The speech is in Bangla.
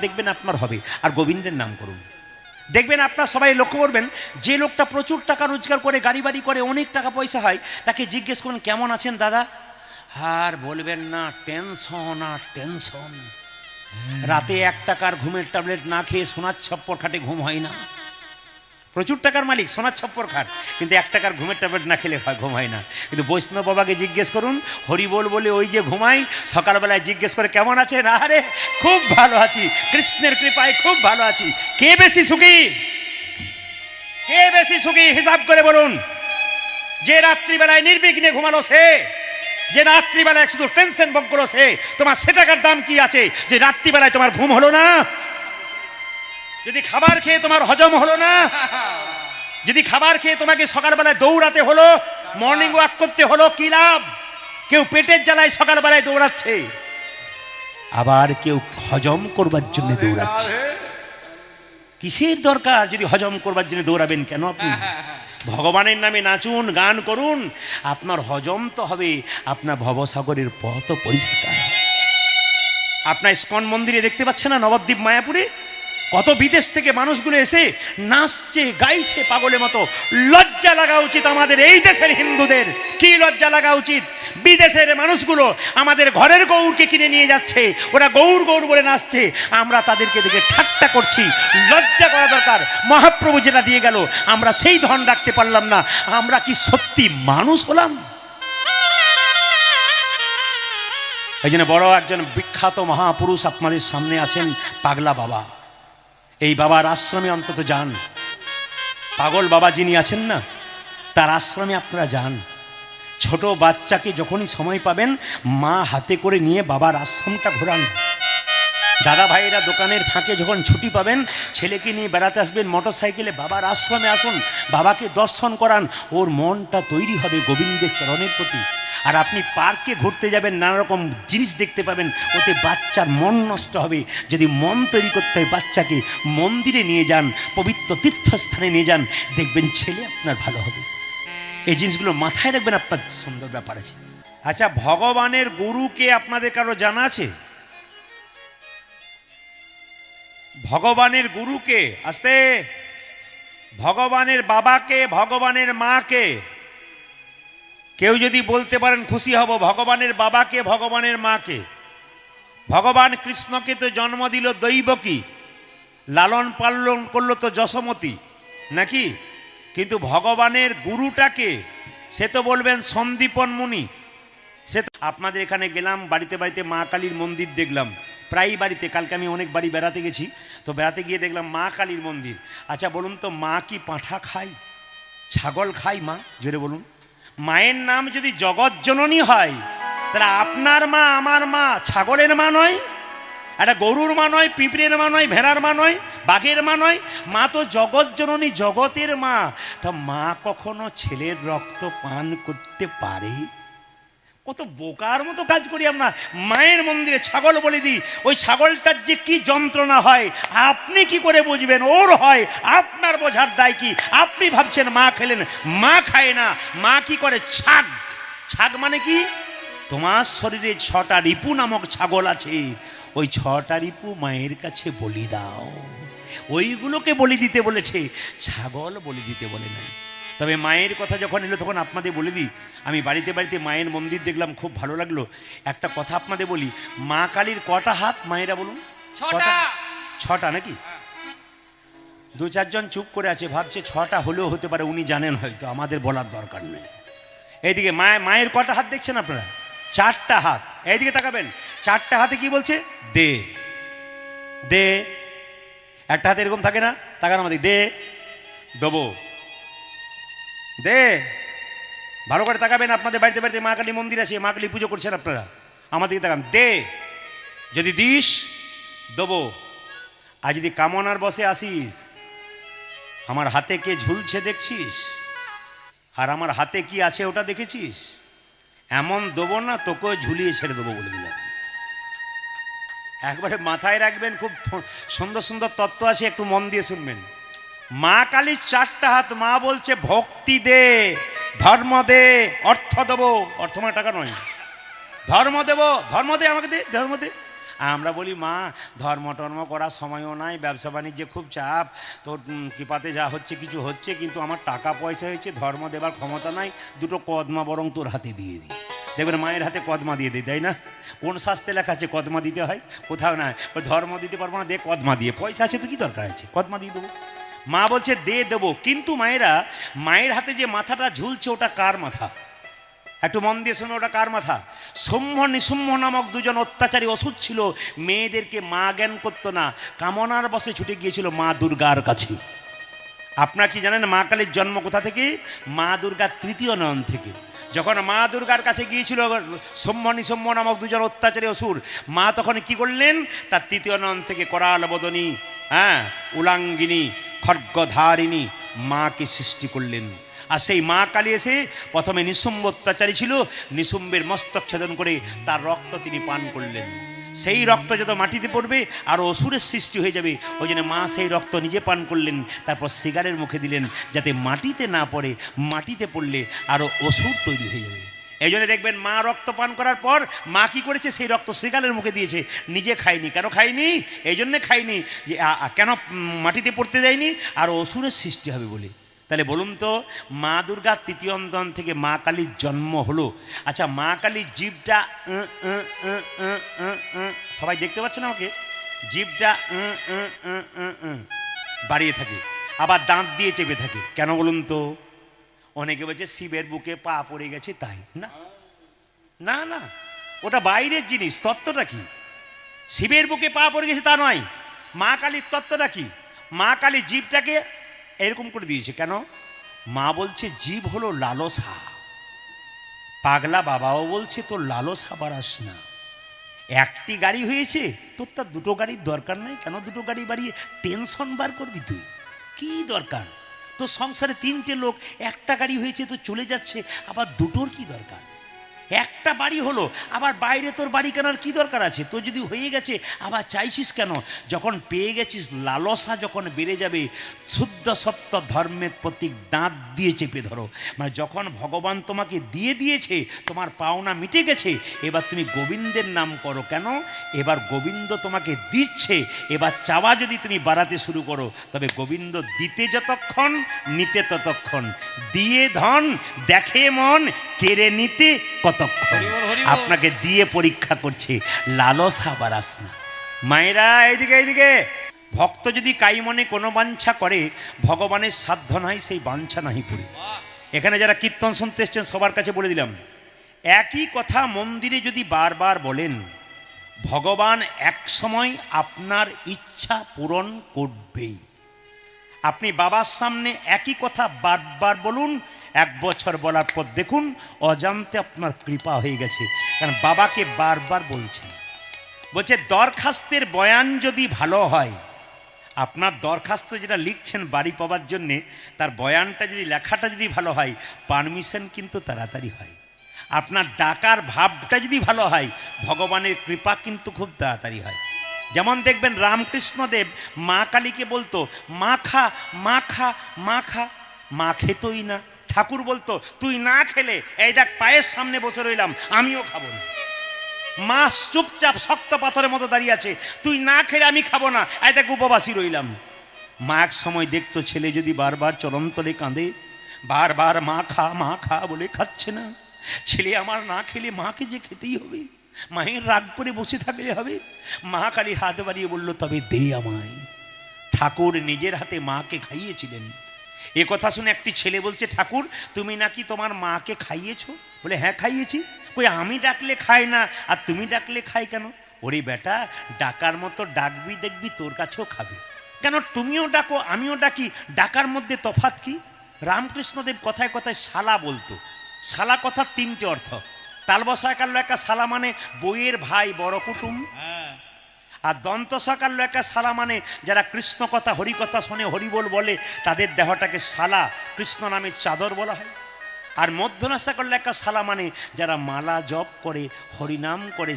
দেখবেন আপনার হবে। আর গোবিন্দের নাম করুন, দেখবেন আপনার সবাই লক্ষ্য করবেন, যে লোকটা প্রচুর টাকা রোজগার করে, গাড়ি বাড়ি করে, অনেক টাকা পয়সা হয়, তাকে জিজ্ঞেস করুন কেমন আছেন দাদা, আর বলবেন না টেনশন আর টেনশন। রাতে 1 টাকার ঘুমের ট্যাবলেট না খেয়ে সোনার ছপ্পর খাটে ঘুম হয় না। প্রচুর টাকার মালিক, সোনার ছপ্পর খাট, কিন্তু 1 টাকার ঘুমের ট্যাবলেট না খেলে ঘুম হয় না। কিন্তু বৈষ্ণব বাবাকে জিজ্ঞেস করুন, হরিবোল বলে ওই যে ঘুমাই, সকালবেলায় জিজ্ঞেস করে কেমন আছেন, আরে খুব ভালো আছি, কৃষ্ণের কৃপায় খুব ভালো আছি। কে বেশি সুখী, কে বেশি সুখী হিসাব করে বলুন? যে রাত্রিবেলায় নির্বিঘ্নে ঘুমালো সে, যে রাত্রিবেলায় শুধু টেনশন ভোগ করলো সে। তোমার সে টাকার দাম কি আছে যে রাত্রিবেলায় তোমার ঘুম হলো না? যদি খাবার খেয়ে তোমার হজম হলো না, যদি খাবার খেয়ে তোমাকে সকালবেলায় দৌড়াতে হলো, মর্নিং ওয়াক করতে হলো, কি লাভ? কেউ পেটের জ্বালায় সকালবেলায় দৌড়াচ্ছে, আবার কেউ হজম করবার জন্য দৌড়াচ্ছে। কিসের দরকার? যদি হজম করবার জন্য দৌড়াবেন কেন আপনি? ভগবানের নামে নাচুন, গান করুন, আপনার হজম তো হবে, আপনার ভবসাগরের পথ পরিষ্কার। আপনার ইস্কন মন্দিরে দেখতে পাচ্ছেন না, নবদ্বীপ মায়াপুরে কত বিদেশ থেকে মানুষগুলো এসে নাচছে, গাইছে পাগলের মতো। লজ্জা লাগা উচিত আমাদের এই দেশের হিন্দুদের। কি লজ্জা লাগা উচিত? বিদেশের মানুষগুলো আমাদের ঘরের গৌরকে কিনে নিয়ে যাচ্ছে, ওরা গৌর গৌর বলে নাচছে, আমরা তাদেরকে দেখে ঠাট্টা করছি। লজ্জা করা দরকার। মহাপ্রভু যেটা দিয়ে গেল আমরা সেই ধন রাখতে পারলাম না, আমরা কি সত্যি মানুষ হলাম? এই জন্য বড় একজন বিখ্যাত মহাপুরুষ আপনাদের সামনে আছেন, পাগলা বাবা। এই বাবার আশ্রমে অন্তত যান। পাগল বাবা যিনি আছেন না, তার আশ্রমে আপনারা যান। ছোট বাচ্চাকে যখনই সময় পাবেন মা হাতে করে নিয়ে বাবার আশ্রমটা ঘোরান। দাদা ভাইয়েরা দোকানের ফাঁকে যখন ছুটি পাবেন ছেলেকে নিয়ে বেড়াতে আসবেন মোটর সাইকেলে, বাবার আশ্রমে আসুন, বাবাকে দর্শন করান। ওর মনটা তৈরি হবে গোবিন্দের চরণের প্রতি। আর আপনি পার্কে ঘুরতে যাবেন, নানা রকম জিনিস দেখতে পাবেন, ওতে বাচ্চার মন নষ্ট হবে। যদি মন তৈরি করতে হয় বাচ্চাকে মন্দিরে নিয়ে যান, পবিত্র তীর্থস্থানে নিয়ে যান, দেখবেন ছেলে আপনার ভালো হবে। এই জিনিসগুলো মাথায় রাখবেন, আপনার সুন্দর ব্যাপার আছে। আচ্ছা, ভগবানের গুরুকে আপনাদের কারো জানা আছে? ভগবানের গুরুকে, আস্তে, ভগবানের বাবাকে, ভগবানের মাকে কেউ যদি বলতে পারেন খুশি হব। ভগবানের বাবাকে, ভগবানের মাকে। ভগবান কৃষ্ণকে তো জন্ম দিল দৈবকী, লালন পালন করলো তো যশোমতী, নাকি? কিন্তু ভগবানের গুরুটাকে সে তো বলবেন সন্দীপন মুনি। সে আপনাদের এখানে গেলাম, বাড়িতে বাড়িতে মা কালীর মন্দির দেখলাম, প্রায় বাড়িতে। কালকে আমি অনেক বাড়ি বেড়াতে গেছি, তো বেড়াতে গিয়ে দেখলাম মা কালীর মন্দির। আচ্ছা বলুন তো, মা কি পাঁঠা খায়, ছাগল খায় মা? জোরে বলুন। মায়ের নাম যদি জগৎ জননী হয়, তাহলে আপনার মা আমার মা ছাগলের মা নয়, একটা গরুর মা নয়, পিঁপড়ের মা নয়, ভেড়ার মা নয়, বাঘের মা নয়, মা তো জগৎ জননী, জগতের মা। তা মা কখনো ছেলের রক্ত পান করতে পারে? কত বোকার মতো কাজ করি আমরা। মায়ের মন্দিরে ছাগল বলে দিই, ওই ছাগলটার যে কি যন্ত্রণা হয় আপনি কি করে বুঝবেন? ওর হয়, আপনার বোঝার দায় কি? আপনি ভাবছেন মা খেলেন, মা খায় না। মা কি করে? ছাগ। ছাগ মানে কি? তোমার শরীরে 6টা রিপু নামক ছাগল আছে, ওই 6টা রিপু মায়ের কাছে বলি দাও। ওইগুলোকে বলি দিতে বলেছে, ছাগল বলি দিতে বলে নাই। তবে মায়ের কথা যখন এলো তখন আপনাদের বলে দিই, আমি বাড়িতে বাড়িতে মায়ের মন্দির দেখলাম, খুব ভালো লাগলো। একটা কথা আপনাদের বলি, মা কালীর কটা হাত মায়েরা বলুন? 6টা নাকি? 2-4 জন চুপ করে আছে, ভাবছে 6টা হলেও হতে পারে, উনি জানেন হয়তো, আমাদের বলার দরকার নেই। এইদিকে মায়ের কটা হাত দেখছেন আপনারা? 4টা হাত। এইদিকে তাকাবেন, 4টা হাতে কি বলছে? দে দে। একটা হাতে এরকম থাকে না, তাকান আমাদের, দে, দেবো, দে। ভালো করে তাকাবেন, আপনাদের বাড়িতে বাড়িতে মা কালী মন্দির আছে, মা কালী পুজো করছেন আপনারা, আমাদেরকে তাকান, দে। যদি দিস দেবো, আর যদি কামনার বসে আসিস, আমার হাতে কে ঝুলছে দেখছিস, আর আমার হাতে কি আছে ওটা দেখেছিস, এমন দেবো না তোকে ঝুলিয়ে ছেড়ে দেবো বলে দিলাম। একবারে মাথায় রাখবেন, খুব সুন্দর সুন্দর তত্ত্ব আছে, একটু মন দিয়ে শুনবেন। মা কালীর 4টা হাত। মা বলছে ভক্তি দে, ধর্ম দে, অর্থ দেবো, অর্থ মানে টাকা নয়, ধর্ম দেবো, ধর্ম দে, আমাকে দে, ধর্ম দে। আমরা বলি মা ধর্ম টর্ম করার সময়ও নাই, ব্যবসা বাণিজ্যে খুব চাপ, তোর কৃপাতে যা হচ্ছে কিছু হচ্ছে, কিন্তু আমার টাকা পয়সা হয়েছে, ধর্ম দেবার ক্ষমতা নাই, দুটো কদমা বরং তোর হাতে দিয়ে দিই। দেখবেন মায়ের হাতে কদমা দিয়ে দিই, তাই না? কোন শাস্ত্রে লেখা আছে কদমা দিতে হয়? কোথাও না। ওই ধর্ম দিতে পারবো না, দে কদমা দিয়ে, পয়সা আছে তো কি দরকার আছে, কদমা দিয়ে দেবো। মা বলছে দে দেবো, কিন্তু মায়েরা, মায়ের হাতে যে মাথাটা ঝুলছে ওটা কার মাথা? একটু মন দিয়ে শোনো, ওটা কার মাথা? সৌম্য নিসুম্য নামক দুজন অত্যাচারী ওষুধ ছিল, মেয়েদেরকে মা জ্ঞান করতো না, কামনার বসে ছুটে গিয়েছিল মা দুর্গার কাছে। আপনারা কি জানেন মা কালীর জন্ম কোথা থেকে? মা দুর্গার তৃতীয় নয়ন থেকে। যখন মা দুর্গার কাছে গিয়েছিল সৌম্য নিসৌম্য নামক দুজন অত্যাচারী অসুর, মা তখন কি করলেন? তার তৃতীয় নয়ন থেকে করাল বদনী, উলাঙ্গিনী, খড়্গধারিণী মাকে সৃষ্টি করলেন। আর সেই মা কালী এসে প্রথমে নিশুম্ব অত্যাচারী ছিল, নিশুম্বের মস্তক ছেদন করে তার রক্ত তিনি পান করলেন। সেই রক্ত যত মাটিতে পড়বে আরও অসুরের সৃষ্টি হয়ে যাবে, ওই জন্য মা সেই রক্ত নিজে পান করলেন, তারপর সিগারের মুখে দিলেন যাতে মাটিতে না পড়ে, মাটিতে পড়লে আরও অসুর তৈরি হয়ে যাবে। এই জন্য দেখবেন মা রক্ত পান করার পর মা কি করেছে? সেই রক্ত সিগারের মুখে দিয়েছে, নিজে খায়নি। কেন খায়নি? এই জন্যে খায়নি যে কেন মাটিতে পড়তে দেয়নি, আরও অসুরের সৃষ্টি হবে বলে। তাহলে বলুন তো, মা দুর্গার তৃতীয় অন্তন থেকে মা কালীর জন্ম হলো। আচ্ছা, মা কালীর জীবটা সবাই দেখতে পাচ্ছেন আমাকে? জীবটা বাড়িয়ে থাকে, আবার দাঁত দিয়ে চেপে থাকে। কেন বলুন তো? অনেকে বলছে শিবের বুকে পা পড়ে গেছে তাই। না না না, ওটা বাইরের জিনিস। তত্ত্বটা কি? শিবের বুকে পা পড়ে গেছে তা নয়। মা কালীর তত্ত্বটা কি? মা কালী জীবটাকে এরকম করে দিয়েছে। কেন? মা বলছে জীব হলো লালসা। পাগলা বাবাও বলছে তোর লালসা বাড়াস না। একটি গাড়ি হয়েছে, তোর তার দুটো গাড়ির দরকার নেই। কেন দুটো গাড়ি বাড়িয়ে টেনশন বার করবি তুই? কি দরকার তোর? সংসারে তিনটে লোক, একটা গাড়ি হয়েছে তো চলে যাচ্ছে, আবার দুটোর কি দরকার? একটা বাড়ি হলো, আবার বাইরে তোর বাড়ি কেনার কি দরকার আছে? তোর যদি হয়ে গেছে আবার চাইছিস কেন? যখন পেয়ে গেছিস, লালসা যখন বেড়ে যাবে, শুদ্ধ সত্য ধর্মের প্রতীক দাঁত দিয়ে চেপে ধরো। মানে যখন ভগবান তোমাকে দিয়ে দিয়েছে, তোমার পাওনা মিটে গেছে, এবার তুমি গোবিন্দের নাম করো। কেন? এবার গোবিন্দ তোমাকে দিচ্ছে, এবার চাওয়া যদি তুমি বাড়াতে শুরু করো, তবে গোবিন্দ দিতে যতক্ষণ, নিতে ততক্ষণ। দিয়ে ধন দেখে মন, কেড়ে নিতে কতক্ষণ। আপনাকে দিয়ে পরীক্ষা করছে, লালসা বাড়াস না। মায়েরা এইদিকে এইদিকে, ভক্ত যদি কাই মনে কোনো বাঞ্ছা করে, ভগবানের সাধ্য নাই সেই বাঞ্ছা নাহি পুরে। এখানে যারা কীর্তন শুনতে এসছেন সবার কাছে বলে দিলাম, একই কথা মন্দিরে যদি বারবার বলেন, ভগবান এক সময় আপনার ইচ্ছা পূরণ করবেই। আপনি বাবার সামনে একই কথা বারবার বলুন, 1 বছর বলার পর দেখুন অজান্তে আপনার কৃপা হয়ে গেছে। কারণ বাবাকে বারবার বলছেন। বলছে দরখাস্তের বয়ান যদি ভালো হয়, আপনার দরখাস্ত যেটা লিখছেন বাড়ি পাওয়ার জন্যে, তার বয়ানটা যদি, লেখাটা যদি ভালো হয়, পারমিশন কিন্তু তাড়াতাড়ি হয়। আপনার ডাকার ভাবটা যদি ভালো হয়, ভগবানের কৃপা কিন্তু খুব তাড়াতাড়ি হয়। যেমন দেখবেন রামকৃষ্ণদেব মা কালীকে বলতো মা খা, মা খা, মা খা। মা খেতই না। ঠাকুর বলতো তুই না খেলে, এই দেখ পায়ের সামনে বসে রইলাম, আমিও খাবো না। মা চুপচাপ শক্ত পাথরের মতো দাঁড়িয়ে আছে, তুই না খেলে আমি খাবো না, এই দেখ উপবাসী রইলাম। মা এক সময় দেখতো ছেলে যদি বারবার চরণতলে কাঁদে, বারবার মা খা বলে খাচ্ছে না, ছেলে আমার না খেলে মাকে যে খেতেই হবে, মায়ের রাগ করে বসে থাকলে হবে। মা কালী হাত বাড়িয়ে বলল তবে দে আমায়। ঠাকুর নিজের হাতে মাকে খাইয়েছিলেন। এ কথা শুনে একটি ছেলে বলছে, ঠাকুর তুমি নাকি তোমার মাকে খাইয়েছো? বলে হ্যাঁ খাইয়েছি। কই আমি ডাকলে খায় না আর তুমি ডাকলে খাই কেন? ওরে বেটা, ডাকার মতো ডাকবি, দেখবি তোর কাছেও খাবে। কেন তুমিও ডাকো আমিও ডাকি, ডাকার মধ্যে তফাৎ কি? রামকৃষ্ণদেব কথায় কথায় শালা বলতো। শালা কথার 3টে অর্থ। তালবসাকার লেখা শালা মানে বইয়ের ভাই, বড় কুটুম। আর দন্ত সকাল লেখা শালা মানে যারা কৃষ্ণ কথা হরি কথা শোনে, হরিবোল বলে, তাদের দেহটাকে শালা, কৃষ্ণ নামের চাদর বলা হয়। আর মধ্যনাশাকর লেখা শালা মানে যারা মালা জপ করে, হরিনাম করে,